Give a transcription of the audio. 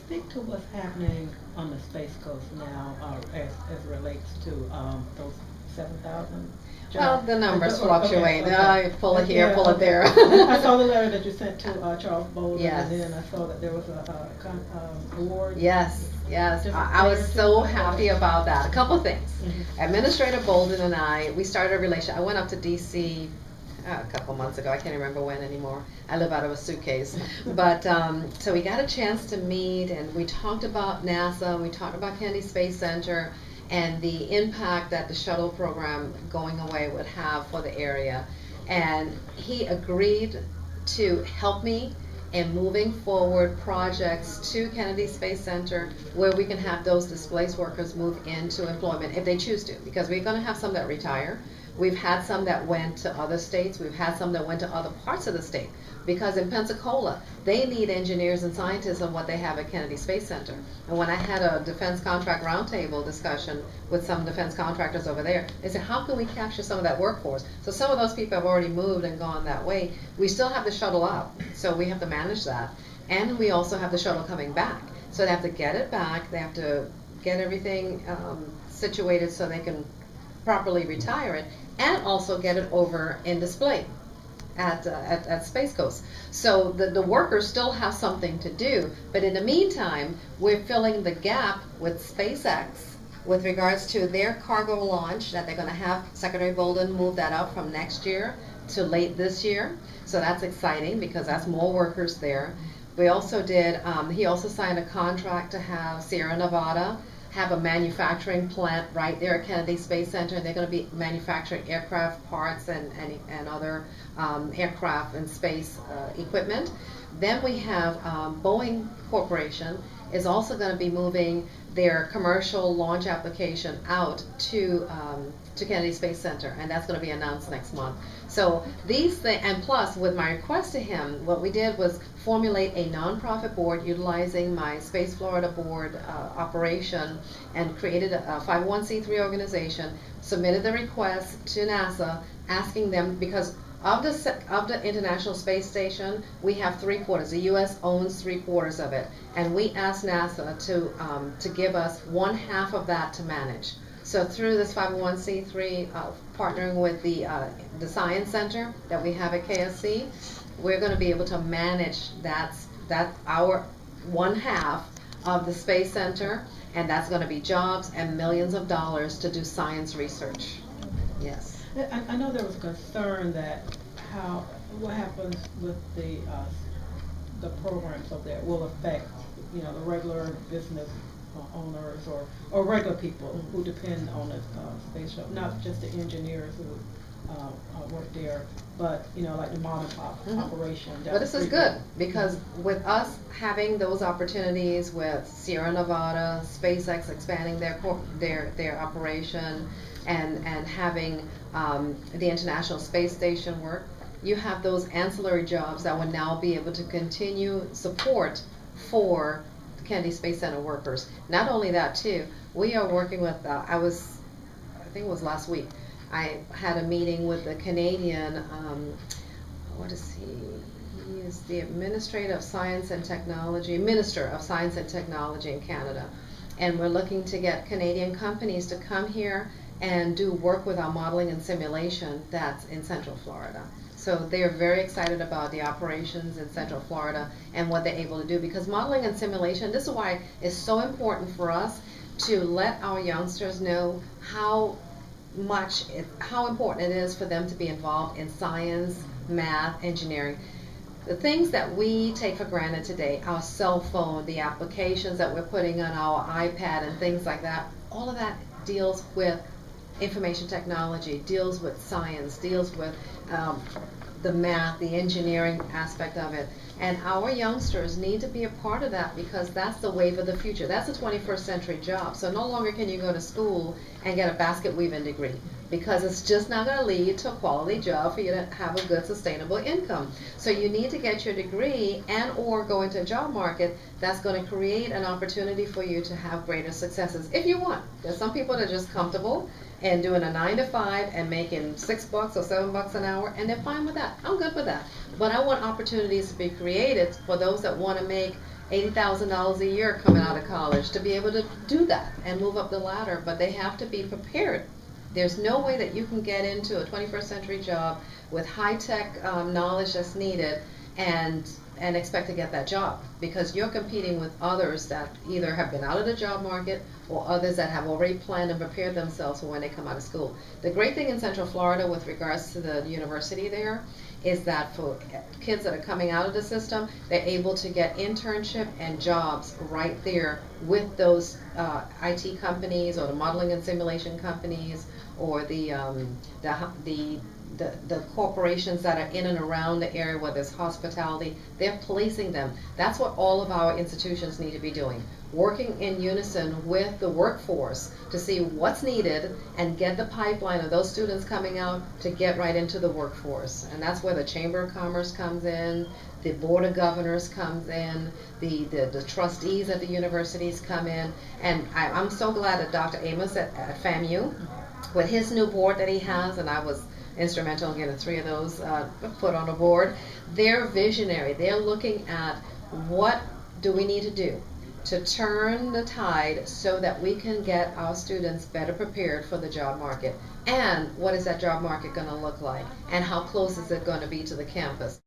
speak to what's happening on the Space Coast now, as it relates to those 7,000 Well, jobs? the numbers Okay, fluctuate. okay. Pull it here, Yeah, pull it okay. there. I saw the letter that you sent to Charles Bolden, Yes. and then I saw that there was award. Yes, yes. Just I was prior to so that? happy about that. A couple things. Mhm. Administrator Bolden and we started a relation. I went up to DC a couple months ago. I can't remember when anymore. I live out of a suitcase. But so we got a chance to meet, and we talked about NASA, and we talked about Kennedy Space Center, and the impact that the shuttle program going away would have for the area. And he agreed to help me in moving forward projects to Kennedy Space Center where we can have those displaced workers move into employment if they choose to, because we're going to have some that retire. We've had some that went to other states. We've had some that went to other parts of the state, because in Pensacola, they need engineers and scientists on what they have at Kennedy Space Center. And when I had a defense contract roundtable discussion with some defense contractors over there, they said, how can we capture some of that workforce? So some of those people have already moved and gone that way. We still have the shuttle out, so we have to manage that. And we also have the shuttle coming back. So they have to get it back. They have to get everything situated so they can properly retire it, and also get it over in display at Space Coast. So the workers still have something to do, but in the meantime, we're filling the gap with SpaceX with regards to their cargo launch that they're going to have. Secretary Bolden moved that up from next year to late this year. So that's exciting because that's more workers there. We also did, he also signed a contract to have Sierra Nevada have a manufacturing plant right there at Kennedy Space Center. They're going to be manufacturing aircraft parts and other aircraft and space equipment. Then we have Boeing Corporation is also going to be moving their commercial launch application out to Kennedy Space Center, and that's going to be announced next month. So these things, and plus with my request to him, what we did was formulate a nonprofit board utilizing my Space Florida board operation, and created a 501c3 organization, submitted the request to NASA, asking them, because of the International Space Station, we have 3/4. The U.S. owns 3/4 of it, and we asked NASA to give us 1/2 of that to manage. So through this 501c3, partnering with the Science Center that we have at KSC, we're going to be able to manage that our 1/2 of the Space Center, and that's going to be jobs and millions of dollars to do science research. Yes. I know there was a concern that what happens with the programs up there will affect, the regular business owners or regular people who depend on the space shuttle, not just the engineers who work there, but like the mom and pop operation. But this is good, because with us having those opportunities with Sierra Nevada, SpaceX expanding their operation, and having the International Space Station work, you have those ancillary jobs that will now be able to continue support for the Kennedy Space Center workers. Not only that, too, we are working with, I think it was last week, I had a meeting with the Canadian, what is he? He is the Administrator of Science and Technology, Minister of Science and Technology in Canada. And we're looking to get Canadian companies to come here and do work with our modeling and simulation that's in Central Florida. So they're very excited about the operations in Central Florida and what they're able to do, because modeling and simulation, this is why it's so important for us to let our youngsters know how important it is for them to be involved in science, math, engineering. The things that we take for granted today, our cell phone, the applications that we're putting on our iPad and things like that, all of that deals with information technology, deals with science, deals with the math, the engineering aspect of it. And our youngsters need to be a part of that, because that's the wave of the future. That's a 21st century job. So no longer can you go to school and get a basket weaving degree, because it's just not going to lead to a quality job for you to have a good sustainable income. So you need to get your degree and or go into a job market that's going to create an opportunity for you to have greater successes if you want. There's some people that are just comfortable and doing a 9 to 5 and making $6 or $7 an hour, and they're fine with that. I'm good with that. But I want opportunities to be created for those that want to make $80,000 a year coming out of college to be able to do that and move up the ladder, but they have to be prepared. There's no way that you can get into a 21st century job with high-tech knowledge that's needed and expect to get that job, because you're competing with others that either have been out of the job market or others that have already planned and prepared themselves for when they come out of school. The great thing in Central Florida with regards to the university there is that for kids that are coming out of the system, they're able to get internship and jobs right there with those IT companies or the modeling and simulation companies or the corporations that are in and around the area where there's hospitality. They're placing them. That's what all of our institutions need to be doing, working in unison with the workforce to see what's needed and get the pipeline of those students coming out to get right into the workforce. And that's where the Chamber of Commerce comes in, the Board of Governors comes in, the trustees at the universities come in. And I'm so glad that Dr. Amos at FAMU, with his new board that he has, and I was instrumental in getting 3 of those put on the board. They're visionary. They're looking at what do we need to do to turn the tide so that we can get our students better prepared for the job market. And what is that job market going to look like? And how close is it going to be to the campus?